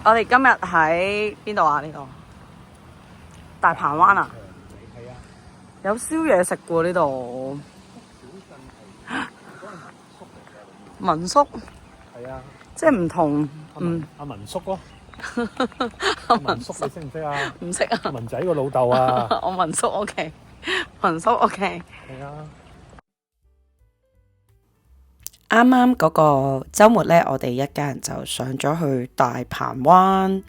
我哋今日喺邊度啊？呢度大鵬灣啊？係啊，有宵夜食喎呢度。民宿係啊，即係唔同，阿文叔咯，阿文叔你識唔識啊？唔識啊？阿文仔個老豆啊，我民宿 OK， 民宿 OK。係啊。啱啱嗰個週末呢，我哋一家人就上咗去大鵬灣，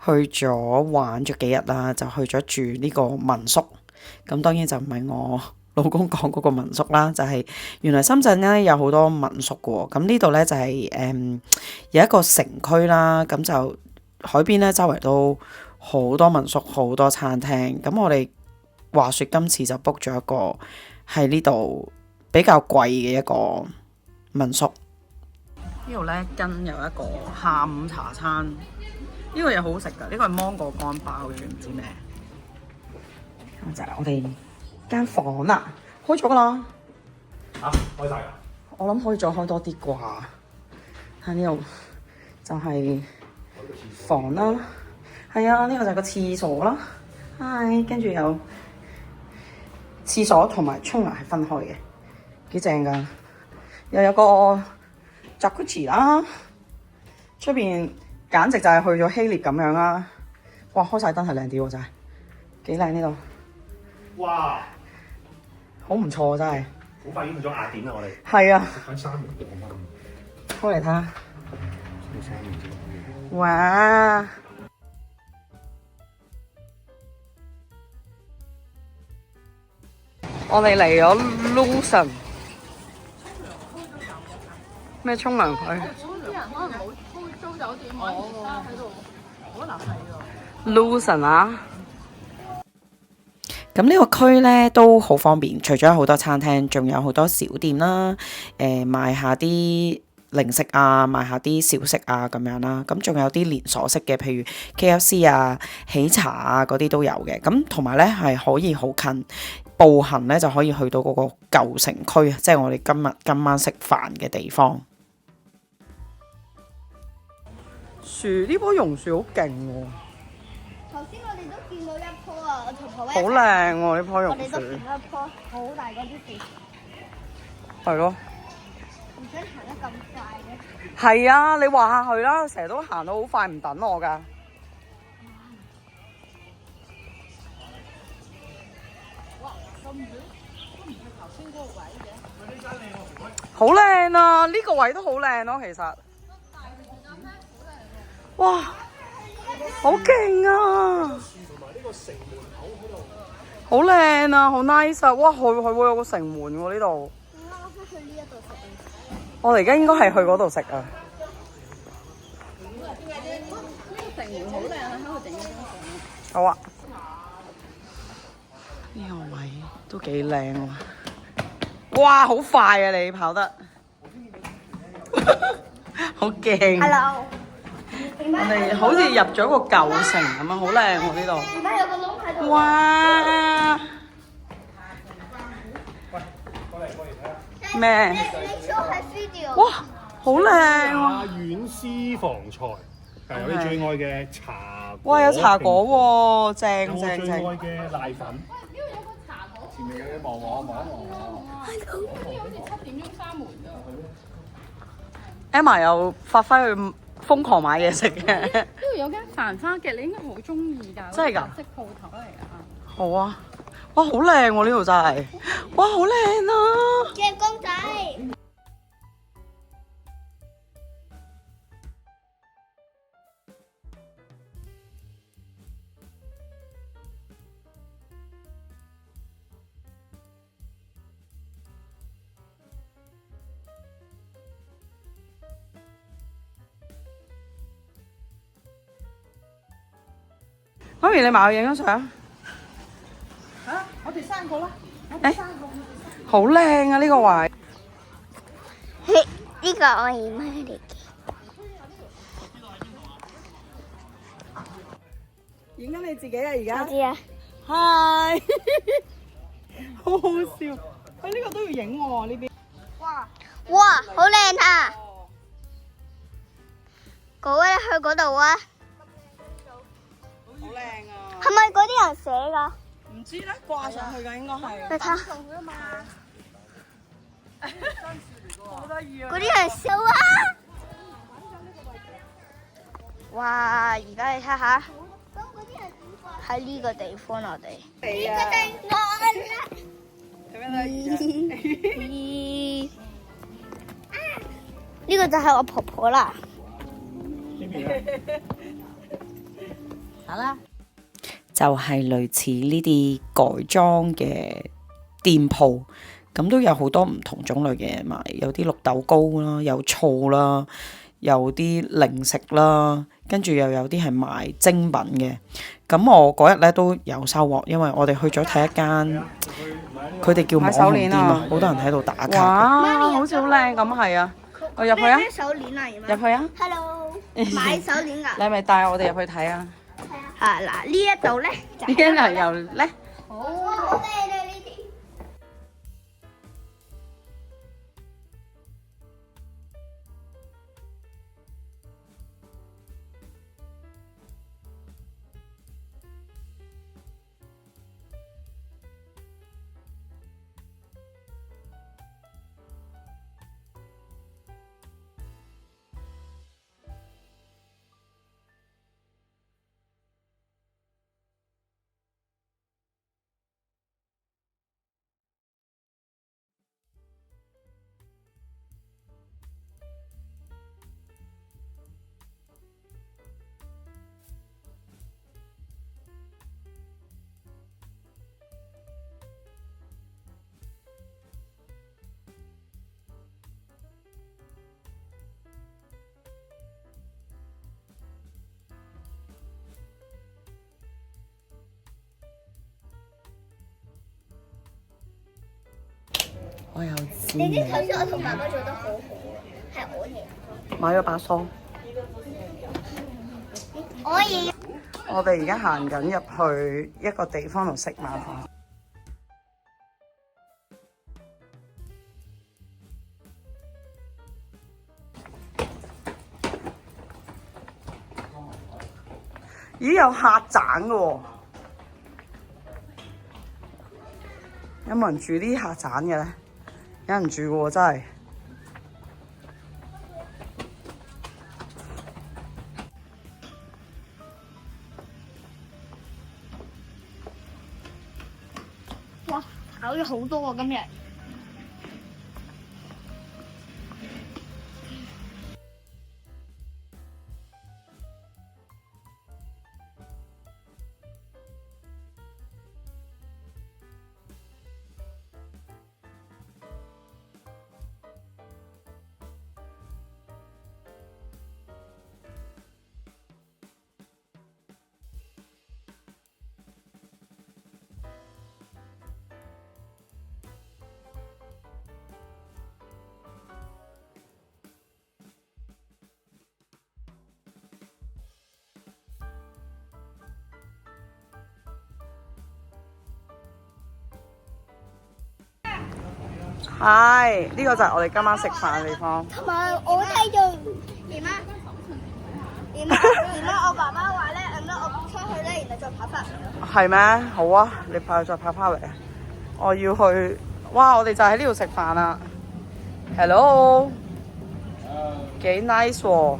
去咗玩咗幾日啦，就去咗住呢個民宿。咁當然就唔係我老公講嗰個民宿啦，就係原來深圳呢有好多民宿嘅喎。咁呢度呢，就係有一個城區啦，咁就海邊呢，周圍都好多民宿，好多餐廳。咁我哋話說今次就 book 咗一個喺呢度比較貴嘅一個民宿。呢度咧跟有一個下午茶餐，呢個嘢好好食噶，呢個係芒果乾包嘅，唔知咩。就係我哋間房啦，開咗噶啦。嚇，開晒㗎？我諗可以再開多啲啩。喺呢度就係房啦，係啊，呢個就係個廁所啦。係，跟住有廁所同埋沖涼係分開嘅，幾正噶。又有個 Jacuzzi 啦，出邊簡直就係去咗希臘咁樣啦。哇，開晒燈係靚啲喎，真係幾靚呢度。哇，好唔錯真係。好快已經去咗雅典啦，我哋。係啊，睇三年嘅我開嚟睇下。睇三年啫。哇！我哋嚟咗 Lucerne。咩沖涼區？啲人可能冇租酒店，而家喺度，可能係喎。Lucerne 啊！咁呢個區咧都好方便，除咗有好多餐廳，仲有好多小店啦，賣下啲零食啊，賣下啲小食啊咁樣啦。咁仲有啲連鎖式嘅，譬如 KFC 啊、喜茶啊嗰啲都有嘅。咁同埋咧係可以好近，步行咧就可以去到嗰個舊城區，即係我哋今晚食飯嘅地方。樹呢棵榕樹好勁喎！頭先我哋都見到一棵啊，我同婆好靚喎呢棵我榕哋都見樹。到一棵好大嗰啲樹，係咯。唔想行得咁快嘅。係啊，你話下去啦，成日都行到好快，唔等我㗎。好靚啊！呢個位都好靚咯，其實。哇，好勁啊！好靚啊，好 nice 啊！哇，佢會有個城門喎呢度。我想去呢一度食。我哋而家應該係去嗰度食啊。呢個城門好靚啊，喺度整張相。好啊。呢個位都幾靚喎。哇，好快啊！你跑得，好驚。 Hello。我哋好似入咗個舊城咁樣，好靚喎呢度。點解有個窿喺度？哇！咩？你 show 係 video。哇，好靚喎！茶園私房菜，係我哋最愛嘅茶果。哇，有茶果喎，正有我最正愛正。嘅奶粉。呢度有個茶果，前面有嘢望我。好似7點鐘閂門㗎。 Emma 又發揮佢瘋狂買嘢食嘅。呢度有間繁花嘅，你應該好中意㗎。真係㗎？即鋪頭嚟㗎。好啊！哇，好靚喎呢度真係。哇，好靚啊！嘅公仔。媽咪，你埋去影張相。嚇！我哋3個啦。誒，好靚啊呢個位。呢個我姨媽嚟嘅。影緊你自己啊而家。我知啊。嗨，好好笑。佢呢個都要影喎呢邊。哇，好靚啊！哥哥，你去嗰度啊？係咪嗰啲人寫㗎？唔知咧，掛上去嘅應該係。你睇下，好得意啊！嗰啲人笑啊！哇！而家你睇下，喺呢個地方我哋。係啊。呢個就係我婆婆啦。呢邊啊，好啦，就係類似呢啲改裝嘅店鋪，咁都有好多唔同種類嘅嘢賣，有啲綠豆糕啦，有醋啦，有啲零食啦，跟住又有啲係賣精品嘅。咁我嗰日咧都有收穫，因為我哋去咗睇一間，佢哋叫網紅店啊，好多人喺度打卡。哇，好似好靚咁，係啊！我入去啊！咩手鏈啊？入去啊 Hello， 買手鏈㗎。你係咪帶我哋入去睇啊？係嗱，呢一度咧就呢一度又咧。好靚啊！呢啲。我又知。你知頭先我同爸爸做得好好啊，係我贏。買咗把梳。我贏。我哋而家行緊入去一個地方度食晚飯。咦，有客棧嘅喎，有冇人住呢啲客棧嘅咧？有人住嘅喎，真係。哇，炒咗好多啊！今日。係，呢個就係我哋今晚食飯嘅地方。同埋我睇到姨媽，我爸爸話咧，我出去咧，然後再跑翻嚟。係咩？好啊，你再跑翻嚟啊！我要去，哇！我哋就喺呢度食飯啦。Hello，幾 nice 喎。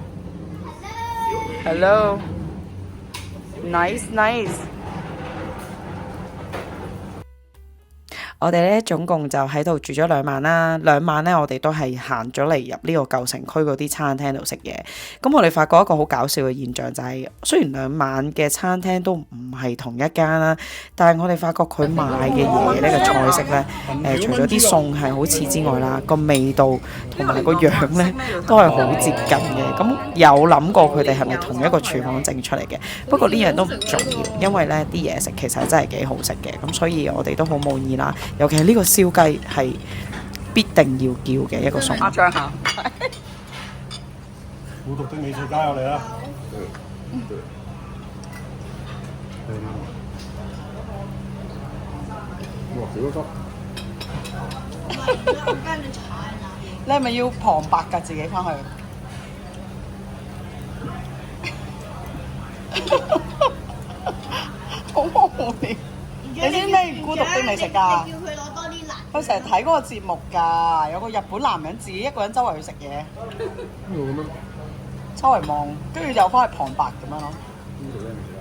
Hello，nice。我哋咧總共就喺度住咗2晚啦，2晚咧我哋都係行咗嚟入呢個舊城區嗰啲餐廳度食嘢。咁我哋發覺一個好搞笑嘅現象就係，雖然2晚嘅餐廳都唔係同一間啦，但係我哋發覺佢賣嘅嘢咧個菜式咧，除咗啲餸係好似之外啦，個味道同埋個樣咧都係好接近嘅。咁有諗過佢哋係咪同一個廚房整出嚟嘅？不過呢樣都唔重要，因為咧啲嘢食其實真係幾好食嘅。咁所以我哋都好滿意啦。尤其係呢個燒雞係必定要叫嘅一個餸。阿張下，孤獨的美食家入嚟啦！哇，幾多汁！你係咪要旁白㗎自己翻去？未食㗎？你叫佢攞多啲辣。佢成日睇嗰個節目㗎，有個日本男人自己一個人周圍去食嘢，邊度咁樣？周圍望，跟住又翻去旁白咁樣咯。邊度咧？唔知啊。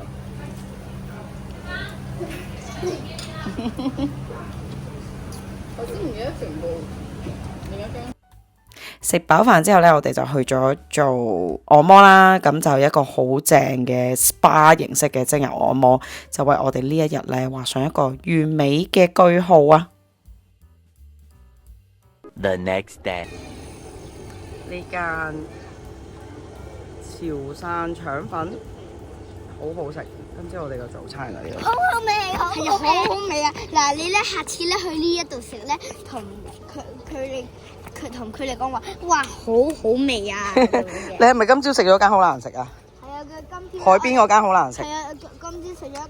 我知唔記得全部另一間。食飽飯之後呢，我哋就去咗做按摩啦。咁就一個好正嘅 SPA 形式嘅精油按摩，就為我哋呢一日呢畫上一個完美嘅句號啊！ The next day，呢間潮汕腸粉好好食，今朝我哋個早餐嚟嘅。好好味，係啊，好好味啊！嗱，你咧下次咧去呢一度食咧，同佢哋講話，哇，好好味啊！你係咪今朝食咗間好難食啊？係啊，佢今朝海邊嗰間好難食。係啊，今朝食咗一間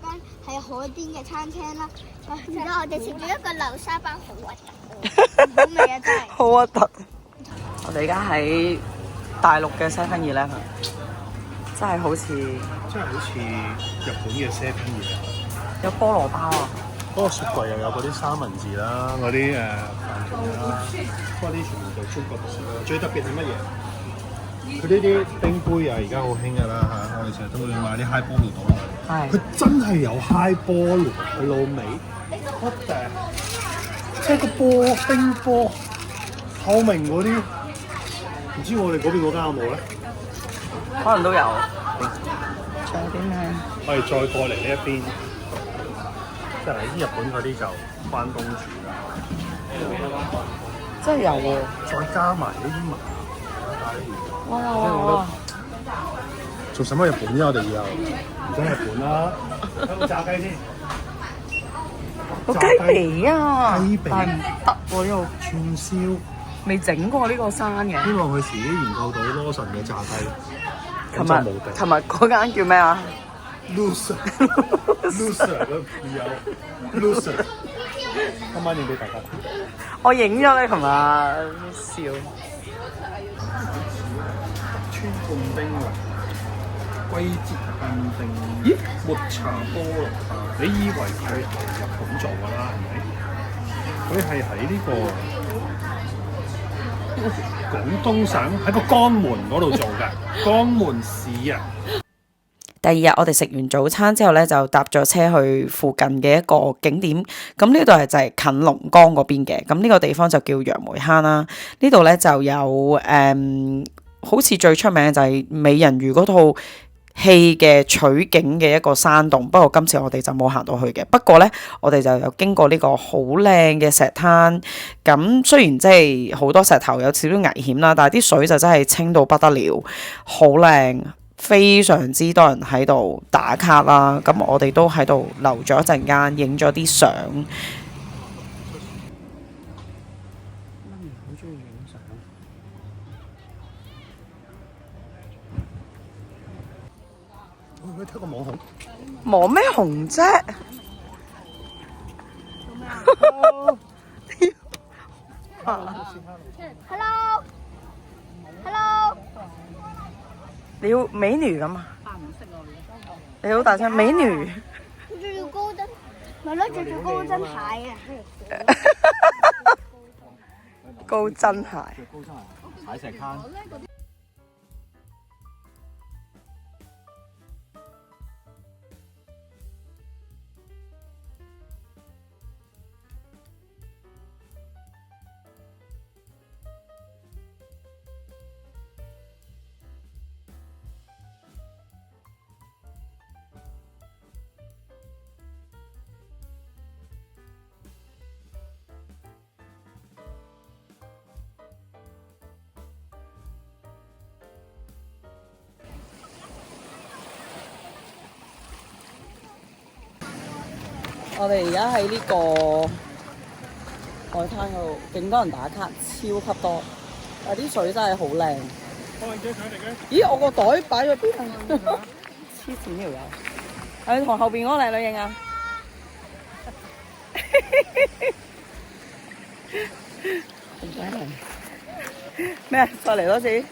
係海邊嘅餐廳啦。而家我哋食咗一個流沙包，好核突，好味啊！真係。好核突！我哋而家喺大陸嘅 7-Eleven，真係好似真係好似日本嘅 7-Eleven。有菠蘿包啊！嗰個雪櫃又有嗰啲三文治啦，嗰啲飯團啦，不過啲全部就中國特色啦。最特別係乜嘢？佢呢啲冰杯啊，而家好興㗎啦嚇，我哋成日都會買啲 high 波爐倒落去。係佢真係有 high 波爐佢老味，what the？即係個波冰波透明嗰啲，唔知我哋嗰邊嗰間有冇咧？可能都有。仲有啲咩？我哋再過嚟呢一邊，即係喺日本嗰啲就關東煮啦，真係有喎！再加埋呢啲麻哇哇哇！做什麼日本啫？我哋以後唔使日本啦，有冇炸雞先？個雞髀啊！雞髀但係唔得喎呢個，串燒，未整過呢個生嘅。希望佢自己研究到羅神嘅炸雞，琴咁就無敵。日嗰間叫咩啊 Loser 嘅朋友 Loser，今晚影俾大家睇。我影咗你琴日笑。川罐冰雲、龜節限定，咦？抹茶菠蘿包，你以為佢係日本做㗎啦，係咪？佢係喺呢個廣東省喺個江門嗰度做嘅，江門市啊。第二日我哋食完早餐之後咧，就搭咗車去附近嘅一個景點。咁呢度係就係近龍崗嗰邊嘅。咁呢個地方就叫楊梅坑啦。呢度咧就有好似最出名嘅就係美人魚嗰套戲嘅取景嘅一個山洞。不過今次我哋就冇行到去嘅。不過咧，我哋就有經過呢個好靚嘅石灘。咁雖然即係好多石頭有少少危險啦，但係啲水就真係清到不得了，好靚。非常之多人喺度打卡啦，咁我哋都喺度留咗一陣間，影咗啲相。媽咪好中意影相。你睇個網紅，望咩紅啫？Hello，你要美女咁啊？你好大聲，美女。仲要高登，咪咯，仲要高登牌啊！高真鞋。踩石灘。我哋而家喺呢個海灘嗰度，勁多人打卡，超級多。但係啲水真係好靚。咦，我個袋擺咗邊啊？黐線呢條友，係同後邊嗰個靚女影啊！唔使嚟咩？再嚟多次。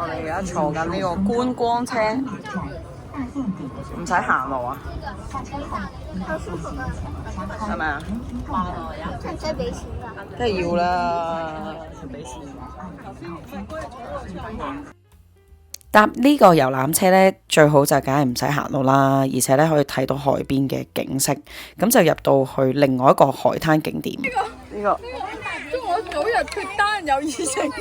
我哋而家坐緊呢個觀光車，唔使行路啊？好舒服啊！係咪啊？唔使俾錢㗎。梗係要啦，俾錢。搭呢個遊覽車呢，最好就梗係唔使行路啦，而且呢可以睇到海邊嘅景色，咁就入到去另外一個海灘景點。呢個中我早日脱單有意成家。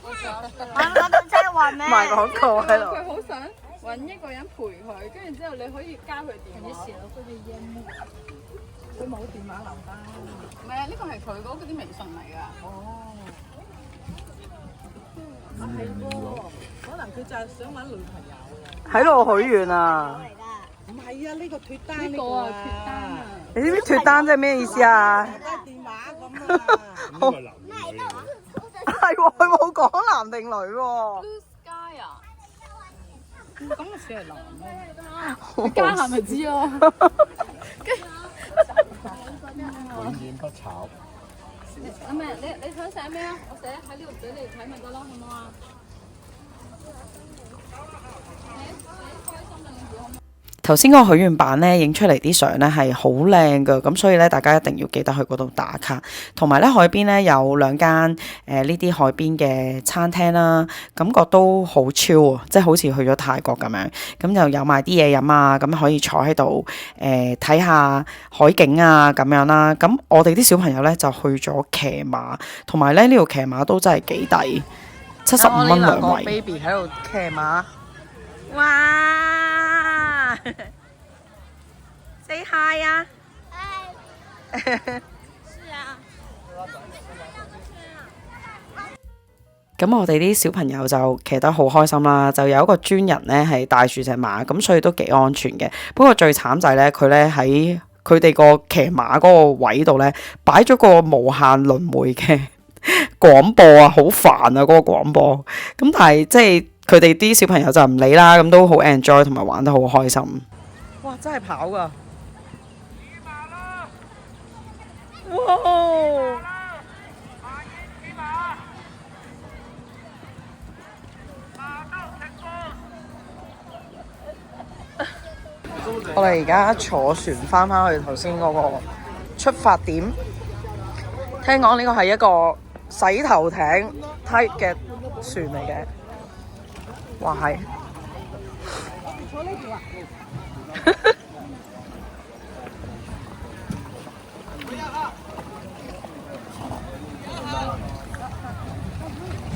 我真係話咩？賣廣告喺度。佢好想揾一個人陪佢，跟住之後你可以加佢電話。佢冇電話留低。唔係啊，呢個係佢嗰啲微信嚟㗎。哦。係喎，可能佢就係想揾女朋友啊。喺度許願啊！唔係啊，呢個脱單呢個啊，脱單啊。你知唔知脱單即係咩意思啊？打電話咁啊！呢個男女係喎，佢冇講男定女喎。 Blue Sky 啊？咁啊，似係男咯。加下咪知咯。永遠不炒。唔係，你想寫咩啊？我寫喺呢度俾你睇咪得咯，好唔好啊？頭先嗰個許願板咧，影出嚟啲相咧係好靚噶，咁所以咧大家一定要記得去嗰度打卡。同埋咧海邊咧有兩間呢啲海邊嘅餐廳啦，感覺都好超啊，即係好似去咗泰國咁樣。咁就有埋啲嘢飲啊，咁可以坐喺度睇下海景啊咁樣啦。咁我哋啲小朋友咧就去咗騎馬，同埋咧呢度騎馬都真係幾抵，75蚊兩位。baby 喺度騎馬，哇！Say hi 啊！咁我哋啲小朋友就騎得好開心啦，就有一個專人咧係帶住隻馬，咁所以都幾安全嘅。不過最慘就係咧，佢咧喺佢哋個騎馬嗰個位度咧擺咗個無限輪迴嘅廣播啊，好煩啊嗰個廣播。咁但係即係佢哋啲小朋友就唔理啦，咁都好 enjoy 同埋玩得好開心。哇！真係跑㗎！哇！我哋而家坐船翻返去頭先嗰個出發點，聽講呢個係一個洗頭艇 type 嘅船嚟嘅，哇係！坐呢條啊！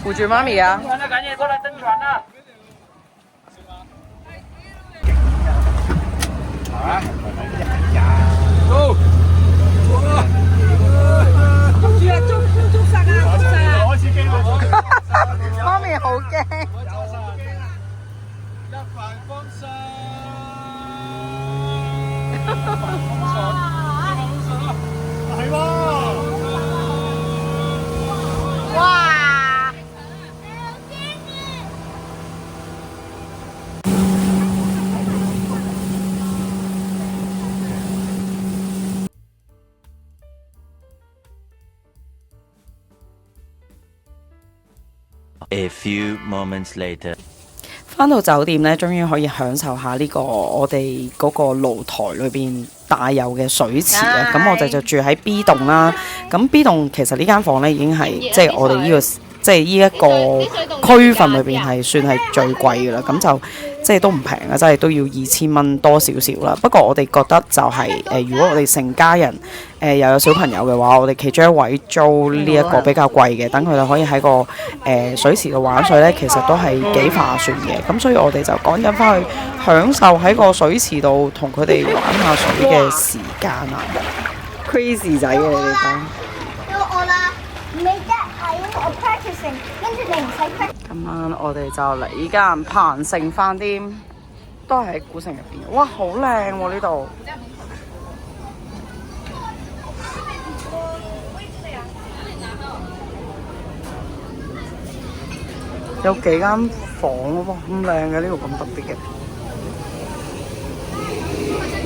扶住媽咪啊！媽咪好驚。係喎。哇！A few moments later，返到酒店咧，終於可以享受下呢個我哋嗰個露台裏邊帶有嘅水池啊！咁我哋就住喺 B 棟啦。咁 B 棟其實呢間房咧已經係即係我哋呢個即係呢一個區份裏邊係算係最貴㗎啦。咁就即係都唔平啊，即係都要2000蚊多少少啦。不過我哋覺得就係如果我哋成家人又有小朋友嘅話，我哋其中一位租呢一個比較貴嘅，等佢哋可以喺個水池度玩水咧，其實都係幾划算嘅。咁所以我哋就趕緊翻去享受喺個水池度同佢哋玩下水嘅時間啊 ！Crazy 仔嘅你哋講。到我啦，未得啊，因為我 practicing，跟住你唔使 practice。今晚我哋就嚟依間鵬盛飯店，都係喺古城入邊。哇，好靚喎呢度！有幾間房喎，咁靚嘅呢度咁特別嘅。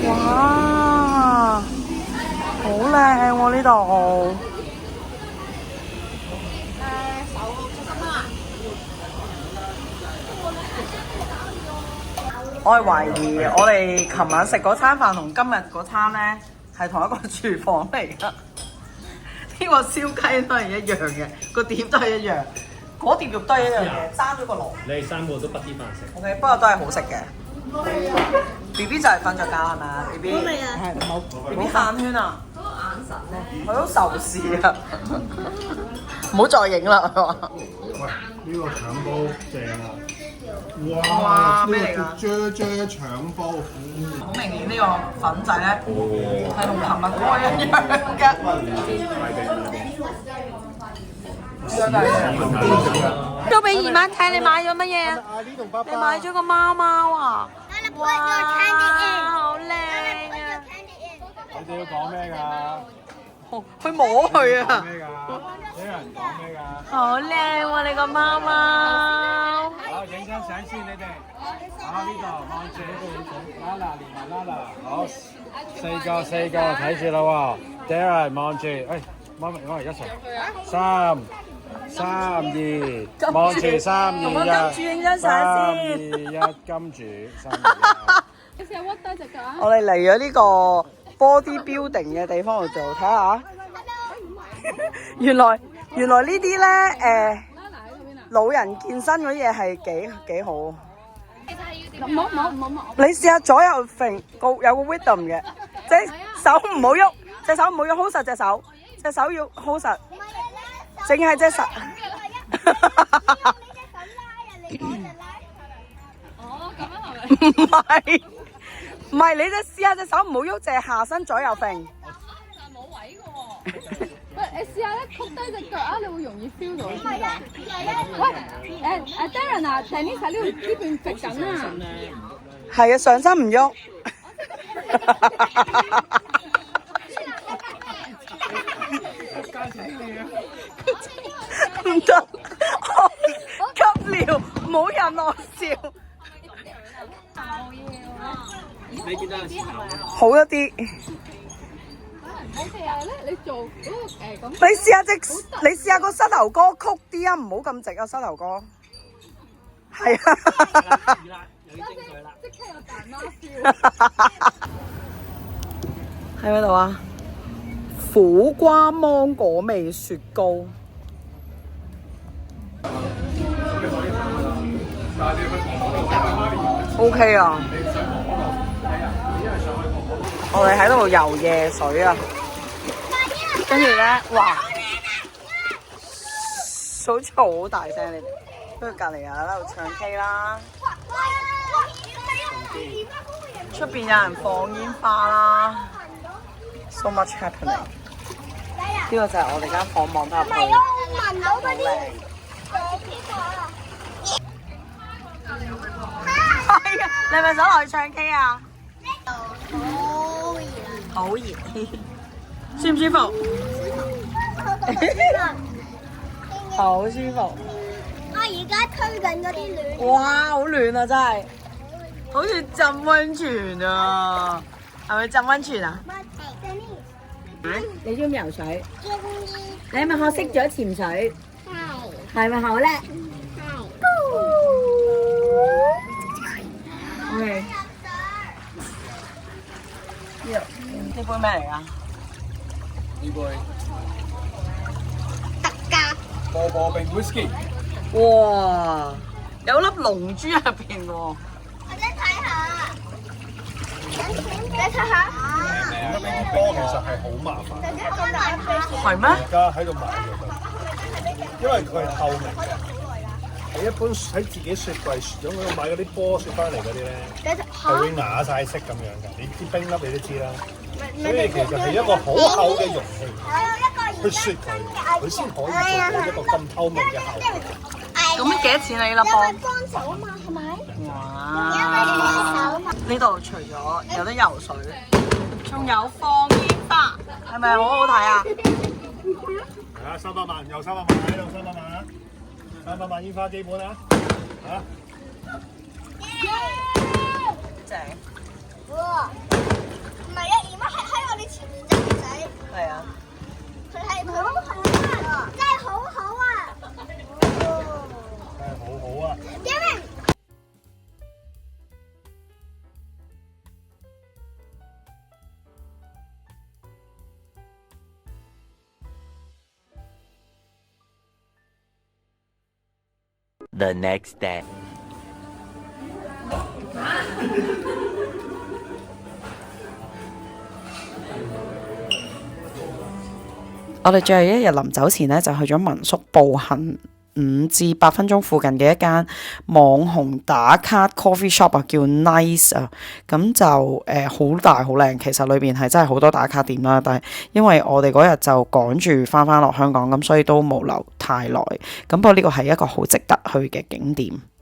哇，好靚喎呢度！我係懷疑我哋琴晚食嗰餐飯同今日嗰餐咧係同一個廚房嚟㗎。呢個燒雞都係一樣嘅，個碟都係一樣，嗰碟肉都係一樣嘅，爭咗個爐。你哋3個都不啲飯食。OK， 不過都係好食嘅。B B 就係瞓咗覺係咪啊 ？B B 係冇 B B 眼圈啊，眼神咧，佢好仇視啊！唔好再影啦，係嘛？喂，呢個腸煲正啊！哇咩嚟㗎啫腸煲，好明顯呢個粉仔咧係同琴日嗰個一樣嘅。都俾姨媽睇你買咗乜嘢啊？阿 Lee 同爸爸，你買咗個貓貓啊！哇，好靚啊！你哋要講咩㗎？去摸佢啊！咩㗎？有人講咩㗎？好靚喎，你個貓貓。好，影張相先，你哋。啊呢度望住呢度，拉拉連埋拉拉，好，四個睇住啦喎 ，Darren 望住，媽咪我哋一齊，3、2，望住3、2、1，同我金主影張相先。3、2、1，金主3、2、1。你試下屈低隻腳啊！我哋嚟咗呢個 body building 嘅地方度做，睇下。原來呢啲咧拉拿喺嗰邊啊！老人健身嗰啲嘢係幾好。唔好，你試下左右揈有個 rhythm 嘅，即係手唔好喐，隻手唔好喐，hold實隻手，隻手要 hold 實，淨係隻手。哦，咁樣係咪？唔係，你隻試下隻手唔好喐，淨係下身左右揈。但係冇位嘅喎。喂，你試下咧，曲低隻腳啊，你會容易 feel 到。係啊，喂，Darren 啊 ，Denise 呢邊直緊啊。係啊，上身唔喐。唔得，急尿，冇人落笑。好一啲。OK 啊，咧你做嗰個咁。你試下個膝頭哥曲啲啊，唔好咁直啊，膝頭哥。係啊。即刻有大媽 feel。喺邊度啊？苦瓜芒果味雪糕。OK 啊！我哋喺度游夜水啊！跟住咧，哇！好嘈，好大聲你哋。跟住隔離啊喺度唱 K 啦，出邊有人放煙花啦 ，so much happening。呢個就係我哋間房望得入去。我聞到嗰啲係啊，你係咪想落去唱 K 啊？好熱，舒唔舒服？好舒服。我而家推緊嗰啲暖。哇，好暖啊，真係，好似浸溫泉啊！係咪浸溫泉啊？你中唔中意游水？你係咪學識咗潛水？係咪好叻？OK。呢杯咩嚟㗎？呢杯特價。波波冰 whisky。哇！有粒龍珠入邊喎。我想睇下。你睇下。呢個波其實係好麻煩，咁大杯。係咩？而家喺度買咗佢，因為佢係透明嘅。你一般喺自己雪櫃雪咗嗰度買嗰啲波雪翻嚟嗰啲咧，係會啞晒色咁樣㗎。你知冰粒你都知啦，所以其實係一個好厚嘅容器去雪佢，佢先可以做到一個咁透明嘅效果。咁幾多錢啊？呢粒波？幫手啊嘛，係咪？哇！呢度除咗有得游水，仲有放煙花，係咪好好睇啊？係啊，300萬又300萬喺度，300萬啊！300萬煙花基本啊！嚇！正。哇！唔係啊，而家喺我哋前面啫，唔使。係啊。佢係好好啊！真係好好啊！真係好好啊！因為 The next day. 我哋最後一日臨走前呢，就去咗民宿步行5至8分鐘附近嘅一間網紅打卡 coffee shop 啊，叫 Nice 啊，咁就好大好靚，其實裏邊係真係好多打卡點啦，但係因為我哋嗰日就趕住翻落香港，咁所以都冇留太耐，咁不過呢個係一個好值得去嘅景點。